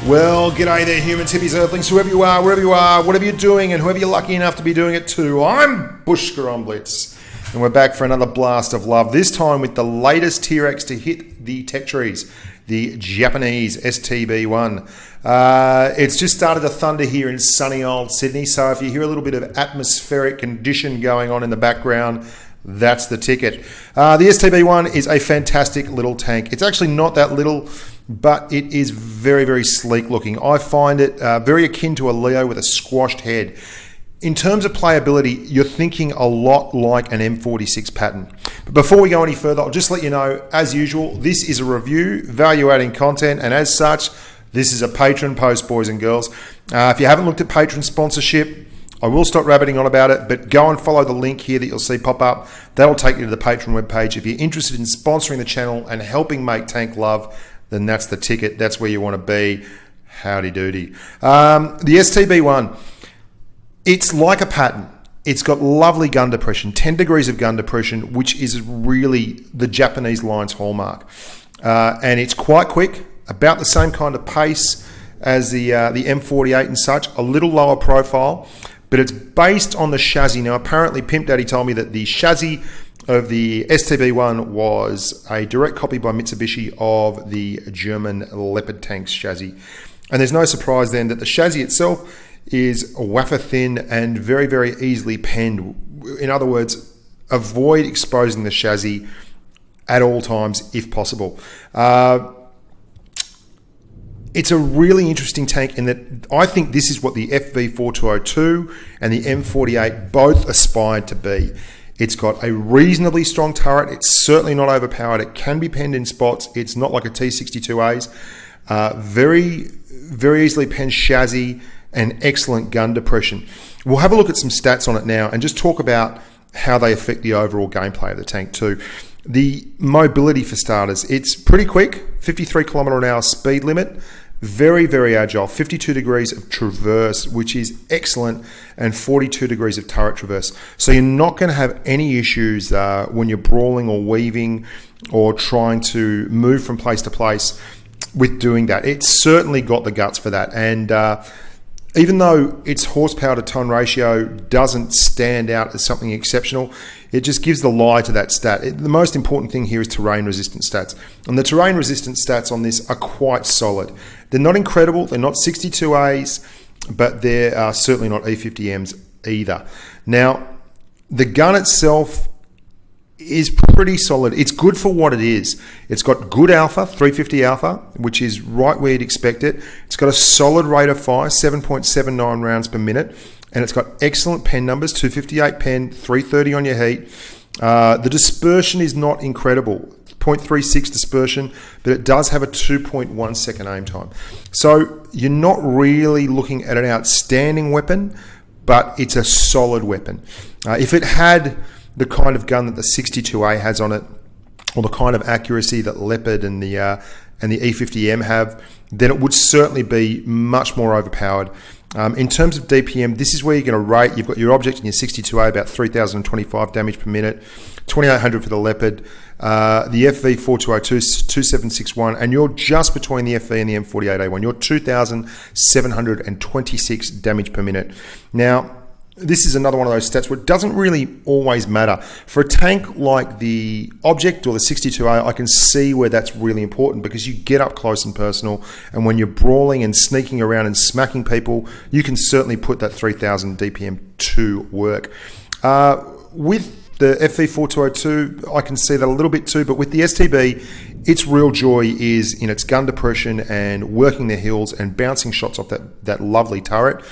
Well, g'day there, humans, hippies, earthlings, whoever you are, wherever you are, whatever you're doing, and whoever you're lucky enough to be doing it to. I'm Bushka on Blitz, and we're back for another blast of love, this time with the latest Tier X to hit the tech trees, the Japanese STB one. It's just started to thunder here in sunny old Sydney, so if you hear a little bit of atmospheric condition going on in the background, that's the ticket. The STB one is a fantastic little tank. It's actually not that little, but it is very, very sleek looking. I find it very akin to a Leo with a squashed head. In terms of playability, you're thinking a lot like an M46 pattern. But before we go any further, I'll just let you know, as usual, this is a review, value-adding content, and as such, this is a patron post, boys and girls. If you haven't looked at patron sponsorship, I will stop rabbiting on about it, but go and follow the link here that you'll see pop up. That'll take you to the Patreon webpage. If you're interested in sponsoring the channel and helping make tank love, then that's the ticket. That's where you want to be. Howdy doody. The STB one, it's like a pattern. It's got lovely gun depression, 10 degrees of gun depression, which is really the Japanese line's hallmark. And it's quite quick, about the same kind of pace as the M48 and such, a little lower profile, but it's based on the chassis. Now, apparently, Pimp Daddy told me that the chassis of the STB1 was a direct copy by Mitsubishi of the German Leopard tanks chassis. And there's no surprise then that the chassis itself is wafer thin and very, very easily penned. In other words, avoid exposing the chassis at all times if possible. It's a really interesting tank in that I think this is what the FV4202 and the M48 both aspired to be. It's got a reasonably strong turret. It's certainly not overpowered. It can be penned in spots. It's not like a T62A's. Very, very easily penned chassis and excellent gun depression. We'll have a look at some stats on it now and just talk about how they affect the overall gameplay of the tank too. The mobility for starters, it's pretty quick, 53 km/h speed limit, very, very agile, 52 degrees of traverse, which is excellent, and 42 degrees of turret traverse. So you're not going to have any issues when you're brawling or weaving or trying to move from place to place with doing that. It's certainly got the guts for that. And even though its horsepower to ton ratio doesn't stand out as something exceptional, it just gives the lie to that stat. The most important thing here is terrain resistance stats. And the terrain resistance stats on this are quite solid. They're not incredible, they're not 62As, but they're certainly not E50Ms either. Now, the gun itself is pretty solid. It's good for what it is. It's got good alpha, 350 alpha, which is right where you'd expect it. It's got a solid rate of fire, 7.79 rounds per minute, and it's got excellent pen numbers, 258 pen, 330 on your heat. The dispersion is not incredible, 0.36 dispersion, but it does have a 2.1 second aim time. So you're not really looking at an outstanding weapon, but it's a solid weapon. If it had the kind of gun that the 62A has on it, or the kind of accuracy that Leopard and the E50M have, then it would certainly be much more overpowered. In terms of DPM, this is where you're going to rate. You've got your object in your 62A about 3,025 damage per minute, 2,800 for the Leopard, the FV4202 2761, and you're just between the FV and the M48A1. You're 2,726 damage per minute. Now, this is another one of those stats where it doesn't really always matter. For a tank like the Object or the 62A, I can see where that's really important because you get up close and personal, and when you're brawling and sneaking around and smacking people, you can certainly put that 3000 DPM to work. With the FV4202, I can see that a little bit too, but with the STB, its real joy is in its gun depression and working the hills and bouncing shots off that lovely turret.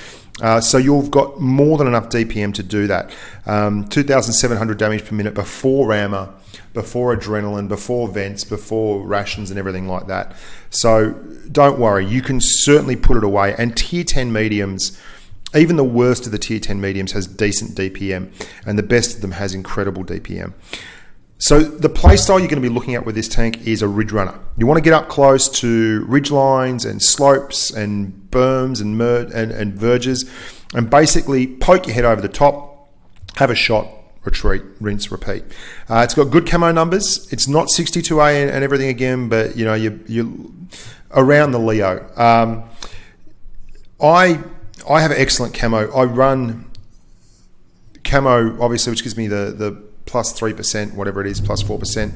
So you've got more than enough DPM to do that. 2,700 damage per minute before armor, before adrenaline, before vents, before rations and everything like that. So don't worry, you can certainly put it away. And tier 10 mediums, even the worst of the tier 10 mediums has decent DPM, and the best of them has incredible DPM. So the playstyle you're going to be looking at with this tank is a ridge runner. You want to get up close to ridge lines and slopes and berms and verges, and basically poke your head over the top, have a shot, retreat, rinse, repeat. It's got good camo numbers. It's not 62A and everything again, but you know you're around the Leo. I have excellent camo. I run camo, obviously, which gives me the plus 3%, whatever it is, plus 4%.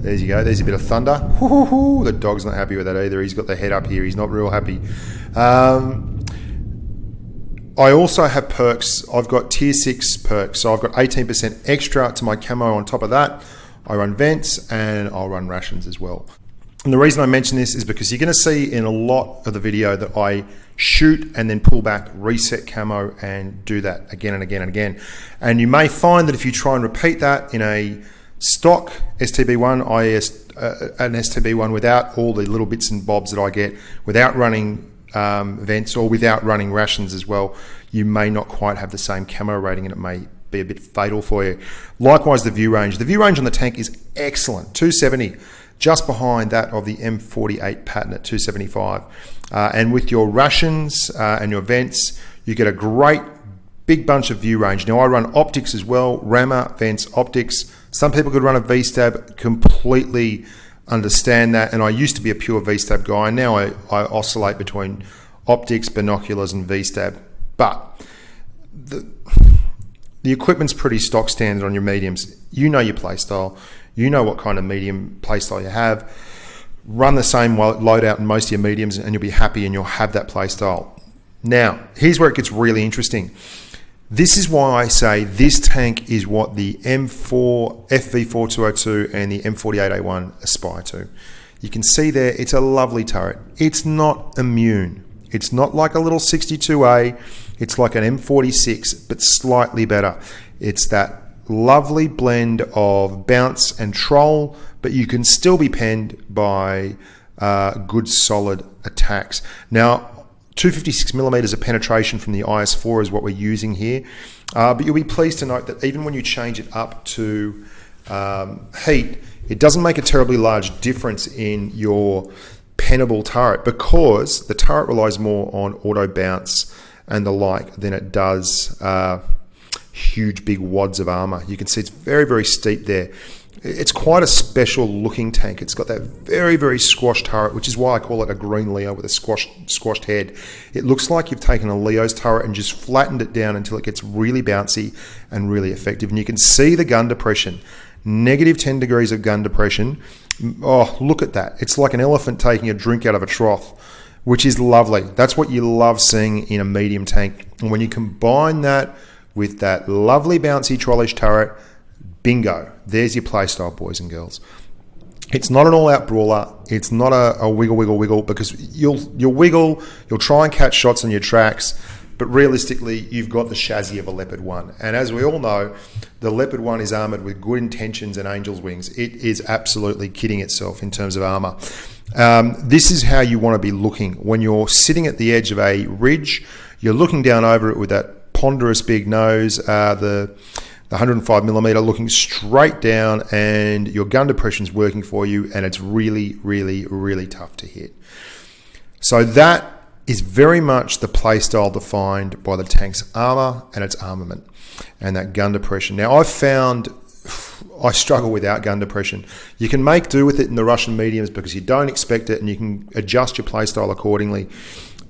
There you go. There's a bit of thunder. The dog's not happy with that either. He's got the head up here. He's not real happy. I also have perks. I've got tier 6 perks. So I've got 18% extra to my camo on top of that. I run vents and I'll run rations as well. And the reason I mention this is because you're going to see in a lot of the video that I shoot and then pull back, reset camo, and do that again and again and again. And you may find that if you try and repeat that in a stock STB1, an STB1 without all the little bits and bobs that I get, without running vents or without running rations as well, you may not quite have the same camo rating, and it may be a bit fatal for you. Likewise, the view range. The view range on the tank is excellent, 270. Just behind that of the M48 pattern at 275. And with your rations and your vents, you get a great big bunch of view range. Now I run optics as well, rammer, vents, optics. Some people could run a V-stab, completely understand that. And I used to be a pure V-stab guy, and now I oscillate between optics, binoculars and V-stab. But the equipment's pretty stock standard on your mediums. You know your play style. You know what kind of medium playstyle you have. Run the same loadout in most of your mediums and you'll be happy and you'll have that playstyle. Now, here's where it gets really interesting. This is why I say this tank is what the M4 FV4202 and the M48A1 aspire to. You can see there, it's a lovely turret. It's not immune. It's not like a little 62A. It's like an M46, but slightly better. It's that lovely blend of bounce and troll, but you can still be penned by good solid attacks. Now, 256mm of penetration from the IS-4 is what we're using here, but you'll be pleased to note that even when you change it up to heat, it doesn't make a terribly large difference in your pennable turret, because the turret relies more on auto bounce and the like than it does huge big wads of armor. You can see it's very, very steep there. It's quite a special looking tank. It's got that very, very squashed turret, which is why I call it a green Leo with a squashed head. It looks like you've taken a Leo's turret and just flattened it down until it gets really bouncy and really effective. And you can see the gun depression, negative 10 degrees of gun depression. Oh, look at that. It's like an elephant taking a drink out of a trough, which is lovely. That's what you love seeing in a medium tank. And when you combine that with that lovely bouncy trollish turret, bingo, there's your playstyle, boys and girls. It's not an all-out brawler. It's not a wiggle, because you'll wiggle, you'll try and catch shots on your tracks, but realistically, you've got the chassis of a Leopard 1. And as we all know, the Leopard 1 is armoured with good intentions and angel's wings. It is absolutely kidding itself in terms of armour. This is how you want to be looking. When you're sitting at the edge of a ridge, you're looking down over it with that ponderous big nose, the 105mm looking straight down, and your gun depression is working for you, and it's really, really, really tough to hit. So that is very much the playstyle defined by the tank's armor and its armament and that gun depression. Now, I've found I struggle without gun depression. You can make do with it in the Russian mediums because you don't expect it, and you can adjust your playstyle accordingly.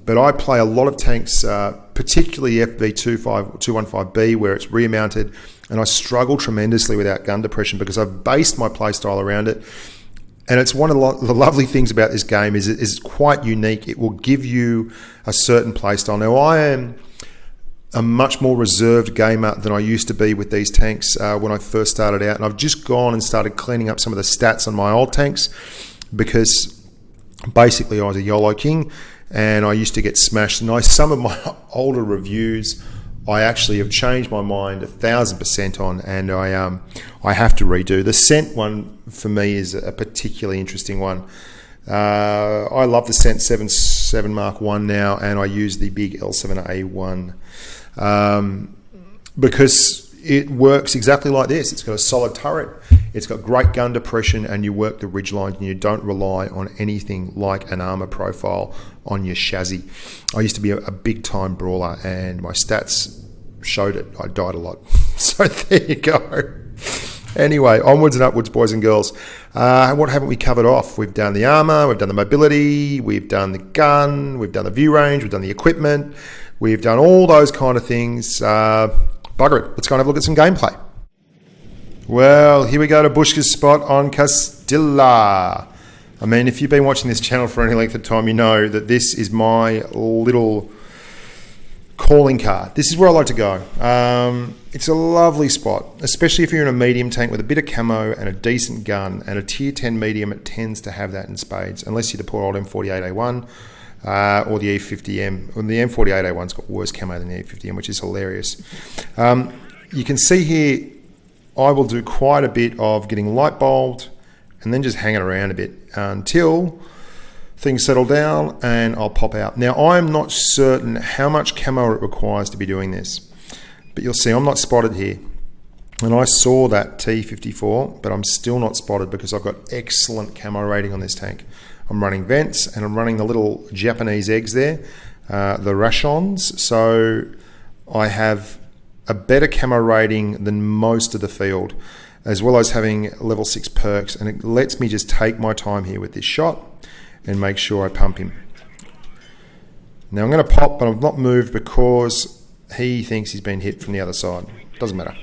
but I play a lot of tanks, particularly FV215B, where it's rear mounted, and I struggle tremendously without gun depression because I've based my playstyle around it. And it's one of the lovely things about this game is it's quite unique. It will give you a certain playstyle. Now, I am a much more reserved gamer than I used to be with these tanks when I first started out, and I've just gone and started cleaning up some of the stats on my old tanks because basically I was a YOLO king and I used to get smashed. And some of my older reviews I actually have changed my mind 1,000% on, and I have to redo. The Scent one for me is a particularly interesting one. I love the Scent 7.7 Mark 1 now, and I use the big L7A1 because it works exactly like this. It's got a solid turret, it's got great gun depression, and you work the ridge lines and you don't rely on anything like an armor profile on your chassis. I used to be a big time brawler and my stats showed it. I died a lot. So there you go. Anyway, onwards and upwards, boys and girls. What haven't we covered off? We've done the armor, we've done the mobility, we've done the gun, we've done the view range, we've done the equipment, we've done all those kind of things. Bugger it, let's go and have a look at some gameplay. Well, here we go to Bushka's spot on Cilla. I mean, if you've been watching this channel for any length of time, you know that this is my little calling card. This is where I like to go. It's a lovely spot, especially if you're in a medium tank with a bit of camo and a decent gun, and a tier 10 medium, it tends to have that in spades, unless you're the poor old M48A1 or the E50M. Well, the M48A1's got worse camo than the E50M, which is hilarious. You can see here, I will do quite a bit of getting light bulbed and then just hanging around a bit until things settle down and I'll pop out. Now, I'm not certain how much camo it requires to be doing this, but you'll see I'm not spotted here. And I saw that T54, but I'm still not spotted because I've got excellent camo rating on this tank. I'm running vents and I'm running the little Japanese eggs there, the Rashons. So I have a better camo rating than most of the field, as well as having level 6 perks, and it lets me just take my time here with this shot and make sure I pump him. Now I'm going to pop, but I've not moved because he thinks he's been hit from the other side. Doesn't matter.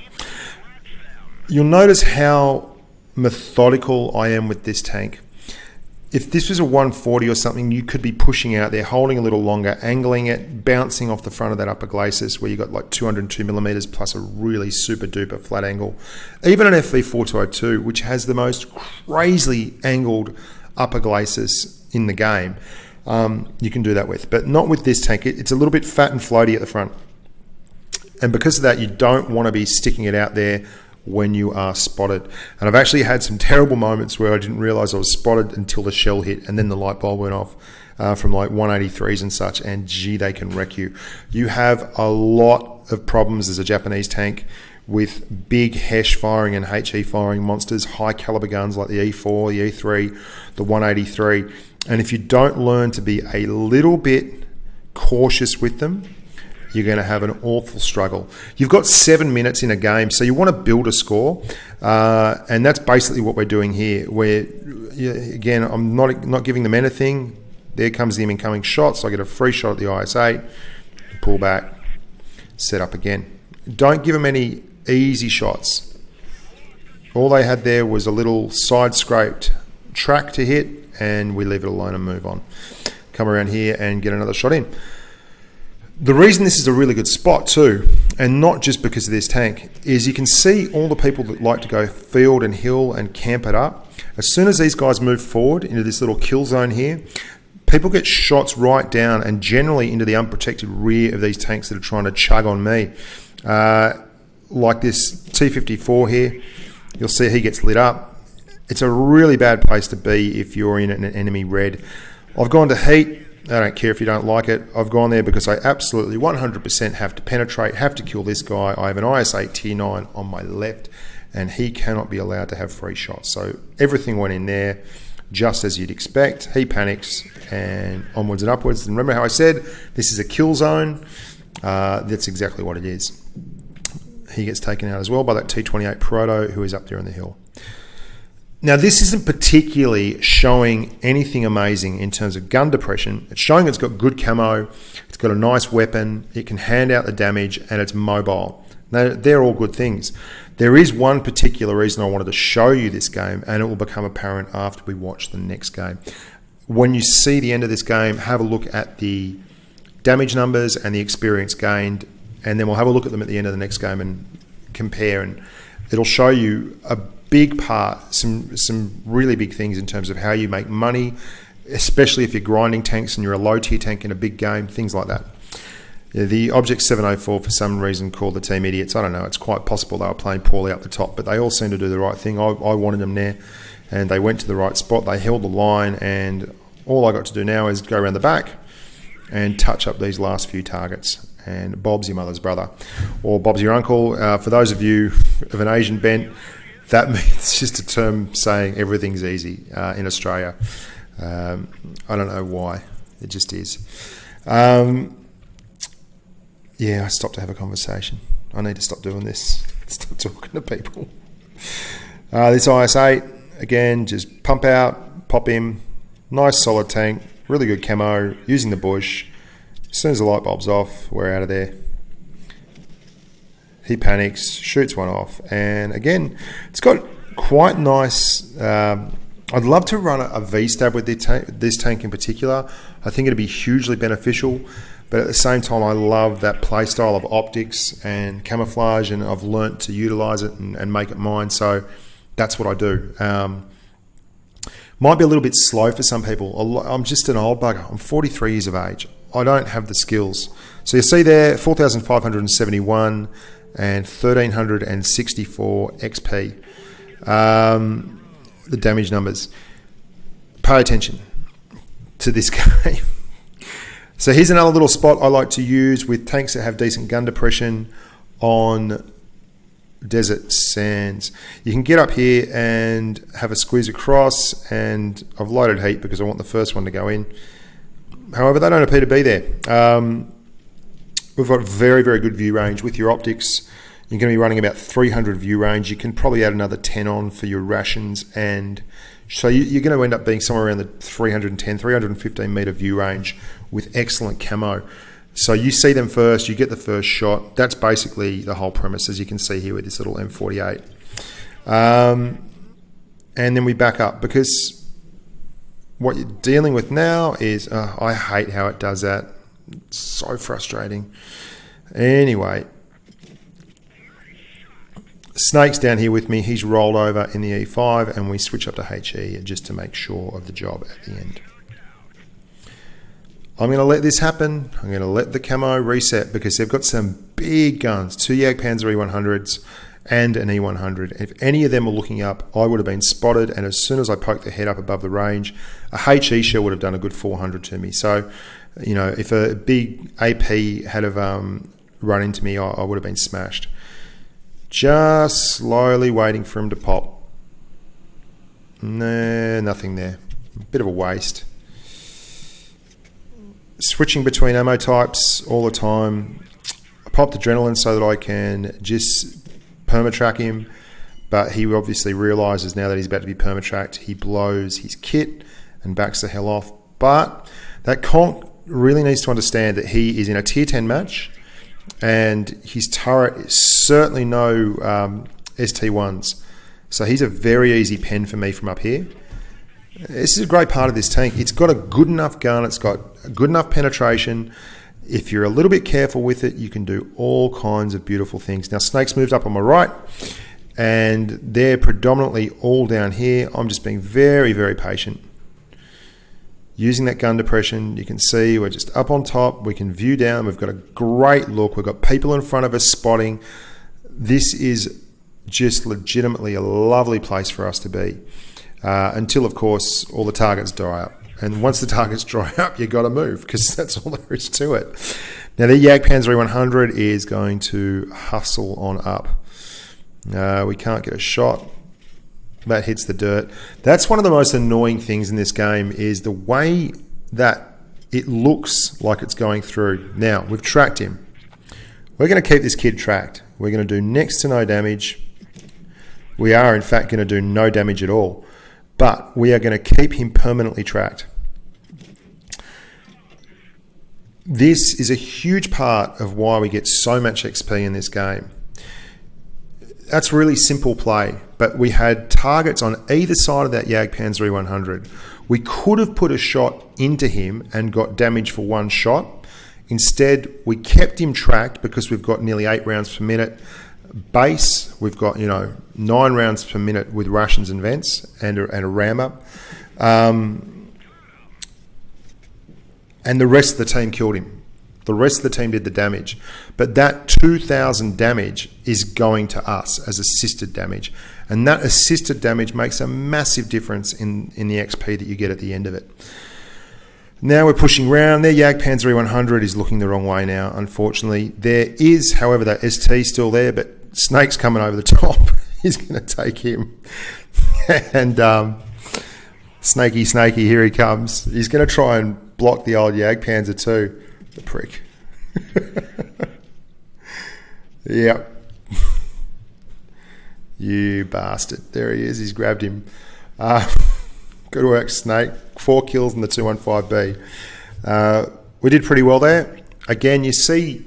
You'll notice how methodical I am with this tank. If this was a 140 or something, you could be pushing out there, holding a little longer, angling it, bouncing off the front of that upper glacis where you got like 202 millimeters plus a really super duper flat angle. Even an FV4202, which has the most crazily angled upper glacis in the game, you can do that with, but not with this tank. It's a little bit fat and floaty at the front. And because of that, you don't want to be sticking it out there when you are spotted. And I've actually had some terrible moments where I didn't realize I was spotted until the shell hit and then the light bulb went off from like 183s and such, and gee, they can wreck you. You have a lot of problems as a Japanese tank with big HESH firing and HE firing monsters, high caliber guns like the E4, the E3, the 183. And if you don't learn to be a little bit cautious with them, you're going to have an awful struggle. You've got 7 minutes in a game, so you want to build a score, and that's basically what we're doing here. Where, again, I'm not giving them anything. There comes the incoming shot, so I get a free shot at the IS-8, pull back, set up again. Don't give them any easy shots. All they had there was a little side-scraped track to hit, and we leave it alone and move on. Come around here and get another shot in. The reason this is a really good spot too, and not just because of this tank, is you can see all the people that like to go field and hill and camp it up. As soon as these guys move forward into this little kill zone here, people get shots right down and generally into the unprotected rear of these tanks that are trying to chug on me. Like this T54 here, you'll see he gets lit up. It's a really bad place to be if you're in an enemy red. I've gone to heat. I don't care if you don't like it. I've gone there because I absolutely 100% have to penetrate, have to kill this guy. I have an IS-8 tier 9 on my left, and he cannot be allowed to have free shots. So everything went in there just as you'd expect. He panics, and onwards and upwards. And remember how I said this is a kill zone? That's exactly what it is. He gets taken out as well by that T28 Proto, who is up there in the hill. Now, this isn't particularly showing anything amazing in terms of gun depression. It's showing it's got good camo, it's got a nice weapon, it can hand out the damage, and it's mobile. Now, they're all good things. There is one particular reason I wanted to show you this game, and it will become apparent after we watch the next game. When you see the end of this game, have a look at the damage numbers and the experience gained, and then we'll have a look at them at the end of the next game and compare, and it'll show you a big part, some really big things in terms of how you make money, especially if you're grinding tanks and you're a low tier tank in a big game, things like that. Yeah, the Object 704 for some reason called the team idiots. I don't know, it's quite possible they were playing poorly up the top, but they all seem to do the right thing. I wanted them there, and they went to the right spot, they held the line, and all I got to do now is go around the back and touch up these last few targets. And Bob's your mother's brother, or Bob's your uncle. For those of you of an Asian bent, that means just a term saying everything's easy in Australia. I don't know why, it just is. Yeah, I stopped to have a conversation. I need to stop doing this. Stop talking to people. This IS-8, again, just pump out, pop him. Nice solid tank, really good camo, using the bush. As soon as the light bulb's off, we're out of there. He panics, shoots one off. And again, it's got quite nice... I'd love to run a V-stab with this tank in particular. I think it'd be hugely beneficial. But at the same time, I love that play style of optics and camouflage, and I've learnt to utilise it and make it mine. So that's what I do. Might be a little bit slow for some people. I'm just an old bugger. I'm 43 years of age. I don't have the skills. So you see there, 4,571 and 1,364 XP. The damage numbers. Pay attention to this game. So here's another little spot I like to use with tanks that have decent gun depression on desert sands. You can get up here and have a squeeze across, and I've loaded heat because I want the first one to go in. However, they don't appear to be there. We've got very, very good view range with your optics. You're going to be running about 300 view range. You can probably add another 10 on for your rations, and so you're going to end up being somewhere around the 310, 315 meter view range with excellent camo. So you see them first, you get the first shot. That's basically the whole premise, as you can see here with this little M48. And then we back up, because what you're dealing with now is, I hate how it does that. It's so frustrating. Anyway, Snake's down here with me. He's rolled over in the E5, and we switch up to HE just to make sure of the job at the end. I'm going to let this happen. I'm going to let the camo reset, because they've got some big guns, 2 Jagdpanzer E100s and an E100. If any of them were looking up, I would have been spotted, and as soon as I poked the head up above the range, a HE shell would have done a good 400 to me. So, you know, if a big AP had have run into me, I would have been smashed. Just slowly waiting for him to pop. Nah, nothing there. Bit of a waste. Switching between ammo types all the time. I popped adrenaline so that I can just permatrack him, but he obviously realises now that he's about to be permatracked. He blows his kit and backs the hell off. But that conk really needs to understand that he is in a tier 10 match, and his turret is certainly no ST1s. So he's a very easy pen for me from up here. This is a great part of this tank. It's got a good enough gun. It's got a good enough penetration. If you're a little bit careful with it, you can do all kinds of beautiful things. Now, Snake's moved up on my right, and they're predominantly all down here. I'm just being very, very patient. Using that gun depression, you can see we're just up on top. We can view down. We've got a great look. We've got people in front of us spotting. This is just legitimately a lovely place for us to be. Until, of course, all the targets dry up. And once the targets dry up, you got to move, because that's all there is to it. Now, the Jagdpanzer 100 is going to hustle on up. We can't get a shot. That hits the dirt. That's one of the most annoying things in this game, is the way that it looks like it's going through. Now, we've tracked him. We're going to keep this kid tracked. We're going to do next to no damage. We are, in fact, going to do no damage at all. but we are going to keep him permanently tracked. This is a huge part of why we get so much XP in this game. That's really simple play, but we had targets on either side of that Jagdpanzer 100. We could have put a shot into him and got damage for one shot. Instead, we kept him tracked because we've got nearly 8 rounds per minute. Base, we've got 9 rounds per minute with rations and vents and a rammer. And the rest of the team killed him. The rest of the team did the damage. But that 2,000 damage is going to us as assisted damage. And that assisted damage makes a massive difference in the XP that you get at the end of it. Now we're pushing round. Their Jagdpanzer 100 is looking the wrong way now, unfortunately. There is, however, that ST still there, but Snake's coming over the top. He's going to take him. And Snakey, here he comes. He's going to try and block the old Jagdpanzer too. The prick. Yep. You bastard. There he is. He's grabbed him. Good work, Snake. 4 kills in the 215B. We did pretty well there. Again, you see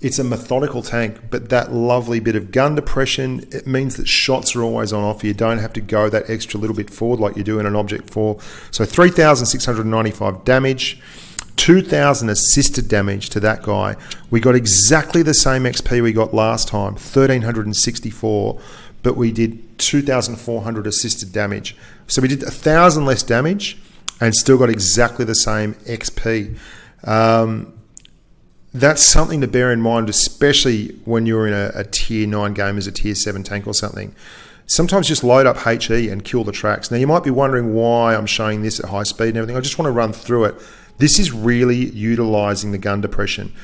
it's a methodical tank, but that lovely bit of gun depression, it means that shots are always on offer. You don't have to go that extra little bit forward like you do in an Object 4. So 3,695 damage, 2,000 assisted damage to that guy. We got exactly the same XP we got last time, 1,364, but we did 2,400 assisted damage. So we did 1,000 less damage and still got exactly the same XP. That's something to bear in mind, especially when you're in a tier 9 game as a tier 7 tank or something. Sometimes just load up HE and kill the tracks. Now you might be wondering why I'm showing this at high speed and everything. I just want to run through it. This is really utilizing the gun depression.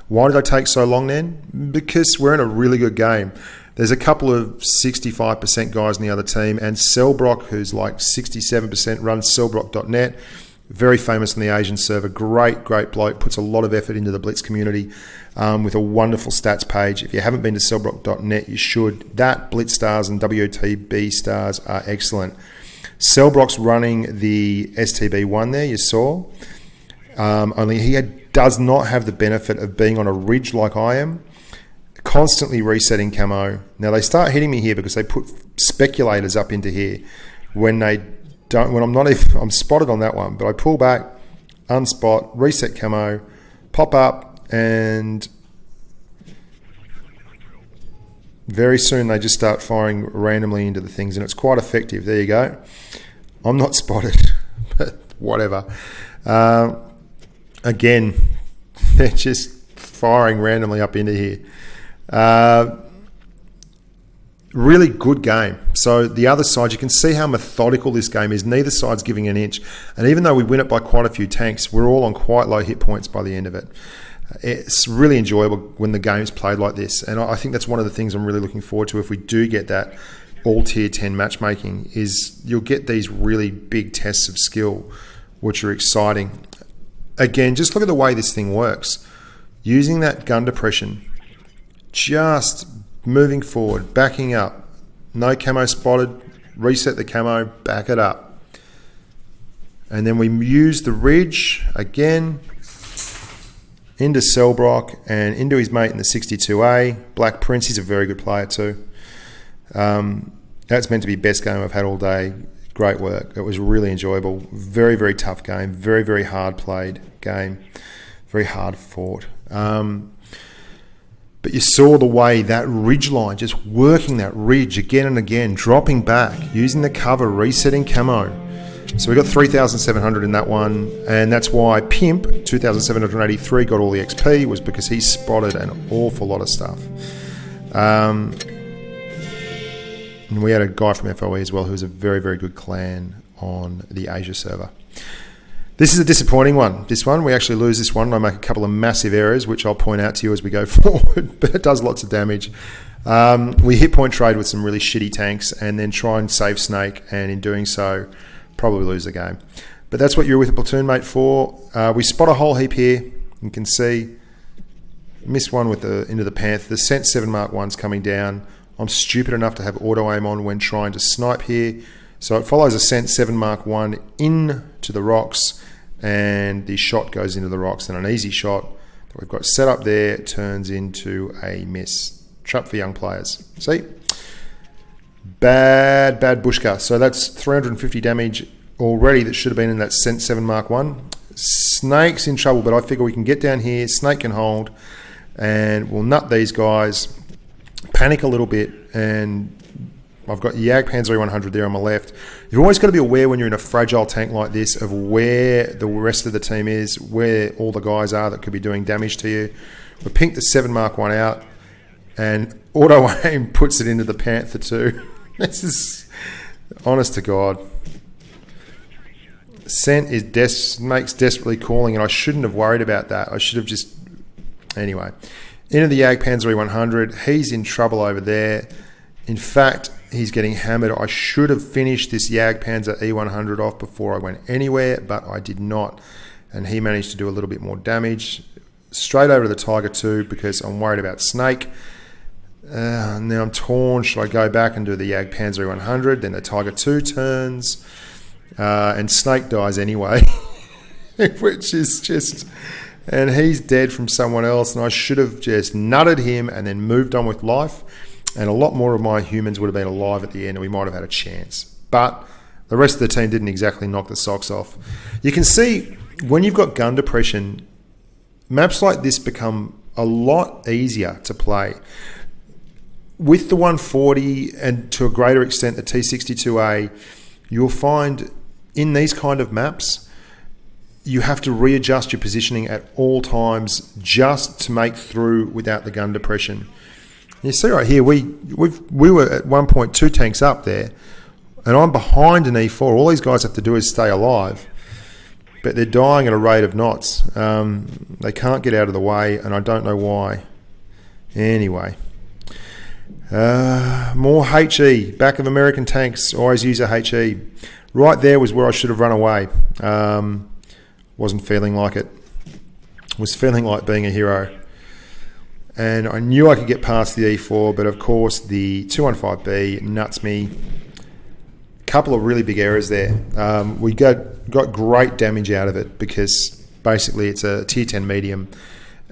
Why did I take so long then? Because we're in a really good game. There's a couple of 65% guys in the other team, and Cellbrock, who's like 67%, runs cellbrock.net. Very famous on the Asian server. Great bloke. Puts a lot of effort into the Blitz community with a wonderful stats page. If you haven't been to cellbrock.net, you should. That Blitz stars and WTB stars are excellent. Cellbrock's running the STB1 there, you saw. Only he does not have the benefit of being on a ridge like I am. Constantly resetting camo. Now they start hitting me here because they put speculators up into here when they don't. When I'm spotted on that one, but I pull back, unspot, reset camo, pop up, and very soon they just start firing randomly into the things, and it's quite effective. There you go. I'm not spotted, but whatever. Again, they're just firing randomly up into here. Really good game. So the other side, you can see how methodical this game is. Neither side's giving an inch. And even though we win it by quite a few tanks, we're all on quite low hit points by the end of it. It's really enjoyable when the game's played like this. And I think that's one of the things I'm really looking forward to if we do get that all tier 10 matchmaking, is you'll get these really big tests of skill, which are exciting. Again, just look at the way this thing works. Using that gun depression, just moving forward, backing up, no camo spotted, reset the camo, back it up. And then we use the ridge again into Cellbrock and into his mate in the 62A. Black Prince, he's a very good player too. That's meant to be best game I've had all day. Great work. It was really enjoyable. Very, very tough game. Very, very hard played game. Very hard fought. But you saw the way that ridge line, just working that ridge again and again, dropping back, using the cover, resetting camo. So we got 3,700 in that one, and that's why Pimp 2,783 got all the XP, was because he spotted an awful lot of stuff. And we had a guy from FOE as well who was a very, very good clan on the Asia server. This is a disappointing one. This one, we actually lose this one. I make a couple of massive errors, which I'll point out to you as we go forward, but it does lots of damage. We hit point trade with some really shitty tanks and then try and save Snake, and in doing so, probably lose the game. But that's what you're with a platoon mate for. We spot a whole heap here. You can see, missed one with into the Panther. The Cent 7 Mark 1's coming down. I'm stupid enough to have auto aim on when trying to snipe here. So it follows a scent 7 Mark 1 into the rocks, and the shot goes into the rocks, and an easy shot that we've got set up there turns into a miss. Trap for young players. See? Bad Bushka. So that's 350 damage already that should have been in that scent 7 Mark 1. Snake's in trouble, but I figure we can get down here. Snake can hold, and we'll nut these guys, panic a little bit, and I've got Panzer 100 there on my left. You've always got to be aware when you're in a fragile tank like this of where the rest of the team is, where all the guys are that could be doing damage to you. We pink the 7 Mark 1 out, and auto aim puts it into the Panther 2. This is honest to God. Scent is Snake's desperately calling, and I shouldn't have worried about that. I should have just... Anyway. Into the Panzer 100. He's in trouble over there. In fact, he's getting hammered. I should have finished this Panzer E100 off before I went anywhere, but I did not. And he managed to do a little bit more damage. Straight over to the Tiger 2 because I'm worried about Snake. Now I'm torn. Should I go back and do the Panzer 100? Then the Tiger 2 turns. And Snake dies anyway. Which is just... And he's dead from someone else. And I should have just nutted him and then moved on with life. And a lot more of my humans would have been alive at the end, and we might have had a chance. But the rest of the team didn't exactly knock the socks off. You can see when you've got gun depression, maps like this become a lot easier to play. With the 140 and to a greater extent the T62A, you'll find in these kind of maps, you have to readjust your positioning at all times just to make through without the gun depression. You see right here, we were at one point 2 tanks up there, and I'm behind an E4. All these guys have to do is stay alive, but they're dying at a rate of knots. They can't get out of the way, and I don't know why. Anyway, more HE. Back of American tanks, always use a HE. Right there was where I should have run away. Wasn't feeling like it. Was feeling like being a hero. And I knew I could get past the E4, but of course the 215B nuts me. Couple of really big errors there. We got great damage out of it because basically it's a tier 10 medium,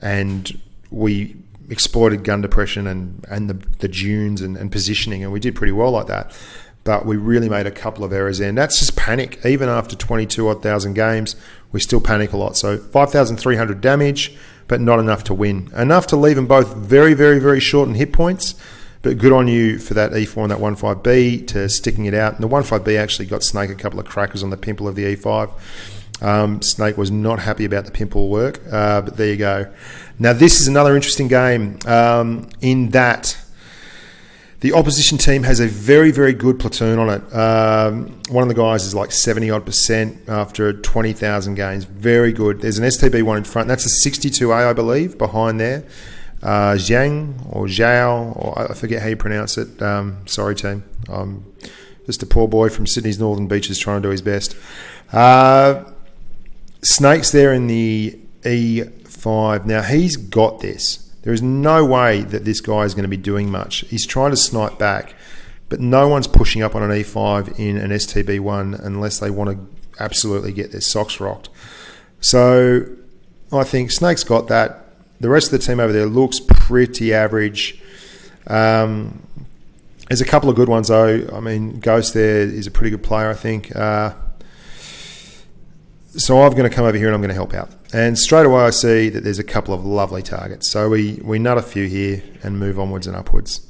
and we exploited gun depression and the dunes and positioning, and we did pretty well like that. But we really made a couple of errors there, and that's just panic. Even after 22,000 games, we still panic a lot. So 5,300 damage, but not enough to win. Enough to leave them both very, very, very short in hit points, but good on you for that E4 and that 15B to sticking it out. And the 15B actually got Snake a couple of crackers on the pimple of the E5. Snake was not happy about the pimple work, but there you go. Now this is another interesting game in that the opposition team has a very, very good platoon on it. One of the guys is like 70-odd% after 20,000 games. Very good. There's an STB one in front. That's a 62A, I believe, behind there. Zhang or Zhao, or I forget how you pronounce it. Sorry, team. I'm just a poor boy from Sydney's northern beaches trying to do his best. Snake's there in the E5. Now, he's got this. There is no way that this guy is going to be doing much. He's trying to snipe back, but no one's pushing up on an E5 in an STB1 unless they want to absolutely get their socks rocked. So I think Snake's got that. The rest of the team over there looks pretty average. There's a couple of good ones though. I mean, Ghost there is a pretty good player, I think. So I'm going to come over here and I'm going to help out. And straight away I see that there's a couple of lovely targets. So we nut a few here and move onwards and upwards.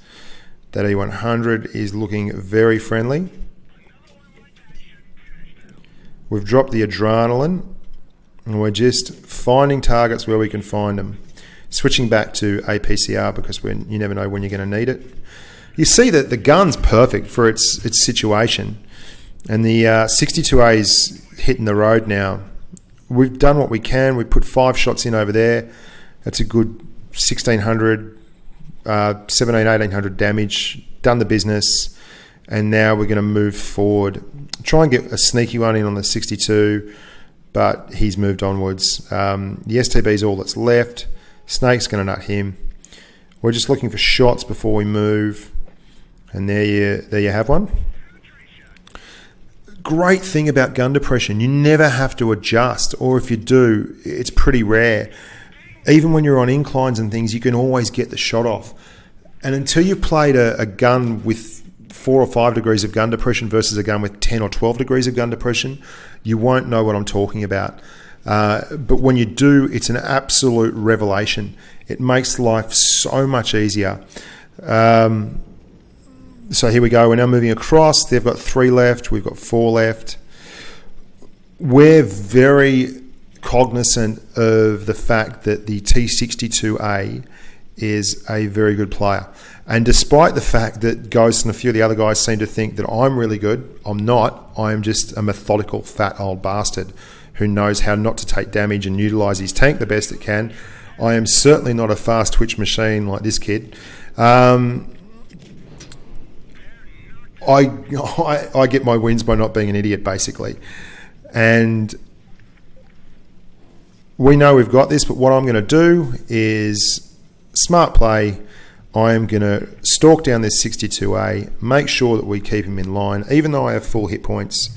That E100 is looking very friendly. We've dropped the adrenaline and we're just finding targets where we can find them. Switching back to APCR because you never know when you're going to need it. You see that the gun's perfect for its situation. And the 62A is hitting the road now. We've done what we can. We put 5 shots in over there. That's a good 1,600, 1,1800 damage. Done the business. And now we're going to move forward. Try and get a sneaky one in on the 62, but he's moved onwards. The STB is all that's left. Snake's going to nut him. We're just looking for shots before we move. And there you have one. great thing about gun depression, you never have to adjust, or if you do, it's pretty rare. Even when you're on inclines and things, you can always get the shot off. And until you've played a gun with 4 or 5 degrees of gun depression versus a gun with 10 or 12 degrees of gun depression, you won't know what I'm talking about. But when you do, it's an absolute revelation. It makes life so much easier. So here we go. We're now moving across. They've got 3 left. We've got 4 left. We're very cognizant of the fact that the T62A is a very good player. And despite the fact that Ghost and a few of the other guys seem to think that I'm really good, I'm not. I'm just a methodical fat old bastard who knows how not to take damage and utilise his tank the best it can. I am certainly not a fast twitch machine like this kid. I get my wins by not being an idiot, basically. And we know we've got this, but what I'm going to do is smart play. I am going to stalk down this 62A, make sure that we keep him in line, even though I have full hit points.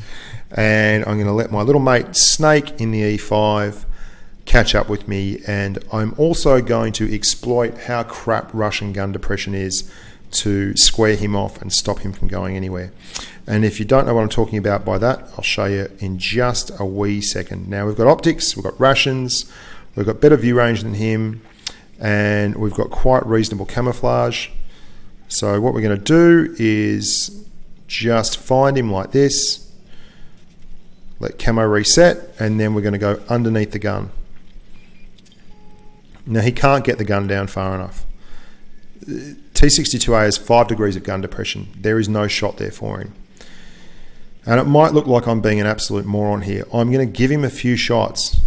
And I'm going to let my little mate Snake in the E5 catch up with me. And I'm also going to exploit how crap Russian gun depression is to square him off and stop him from going anywhere. And if you don't know what I'm talking about by that, I'll show you in just a wee second. Now we've got optics, we've got rations, we've got better view range than him, and we've got quite reasonable camouflage. So what we're going to do is just find him like this, let camo reset, and then we're going to go underneath the gun. Now he can't get the gun down far enough. T62A has 5 degrees of gun depression. There is no shot there for him. And it might look like I'm being an absolute moron here. I'm going to give him a few shots.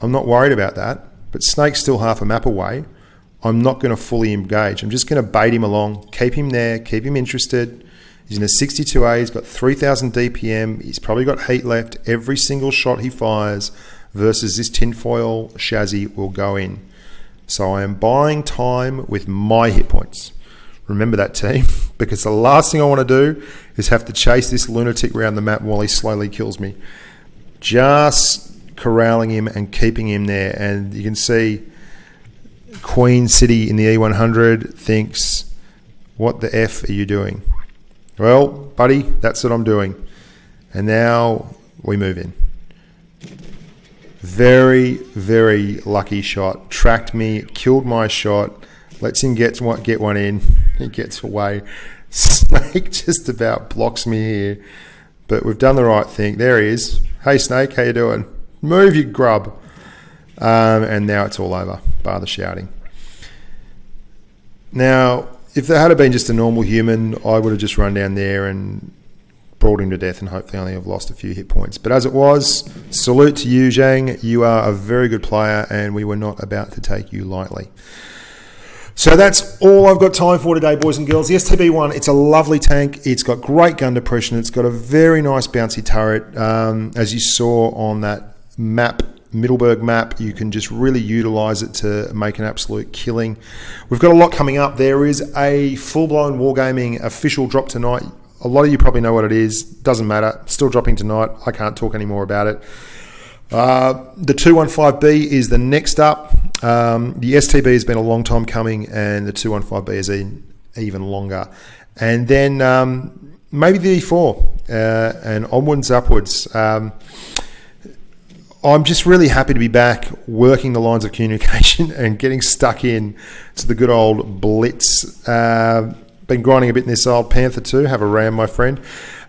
I'm not worried about that. But Snake's still half a map away. I'm not going to fully engage. I'm just going to bait him along, keep him there, keep him interested. He's in a 62A. He's got 3,000 DPM. He's probably got heat left. Every single shot he fires versus this tinfoil chassis will go in. So I am buying time with my hit points. Remember that, team, because the last thing I want to do is have to chase this lunatic around the map while he slowly kills me. Just corralling him and keeping him there. And you can see Queen City in the E100 thinks, what the F are you doing? Well, buddy, that's what I'm doing. And now we move in. Very, very lucky shot. Tracked me, killed my shot, lets him get one in. He gets away. Snake just about blocks me here. But we've done the right thing. There he is. Hey, Snake, how you doing? Move, you grub. And now it's all over, bar the shouting. Now, if there had been just a normal human, I would have just run down there and brought him to death and hopefully only have lost a few hit points. But as it was, salute to you, Zhang. You are a very good player and we were not about to take you lightly. So that's all I've got time for today, boys and girls. The STB1, it's a lovely tank. It's got great gun depression. It's got a very nice bouncy turret. As you saw on that map, Middleburg map, you can just really utilize it to make an absolute killing. We've got a lot coming up. There is a full-blown Wargaming official drop tonight. A lot of you probably know what it is. Doesn't matter. Still dropping tonight. I can't talk any more about it. The 215B is the next up. The STB has been a long time coming, and the 215B is even longer. And then maybe the E4 and onwards, upwards. I'm just really happy to be back working the lines of communication and getting stuck in to the good old Blitz. Been grinding a bit in this old Panther too. Have a ram, my friend.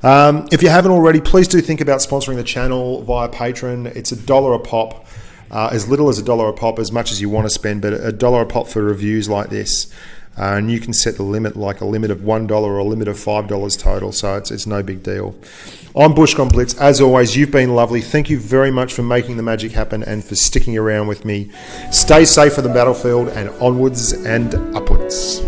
If you haven't already, please do think about sponsoring the channel via Patreon. It's $1 a pop, as little as $1 a pop, as much as you want to spend, but $1 a pop for reviews like this. And you can set the limit like a limit of $1 or a limit of $5 total, so it's no big deal. I'm Bushka on Blitz. As always, you've been lovely. Thank you very much for making the magic happen and for sticking around with me. Stay safe for the battlefield and onwards and upwards.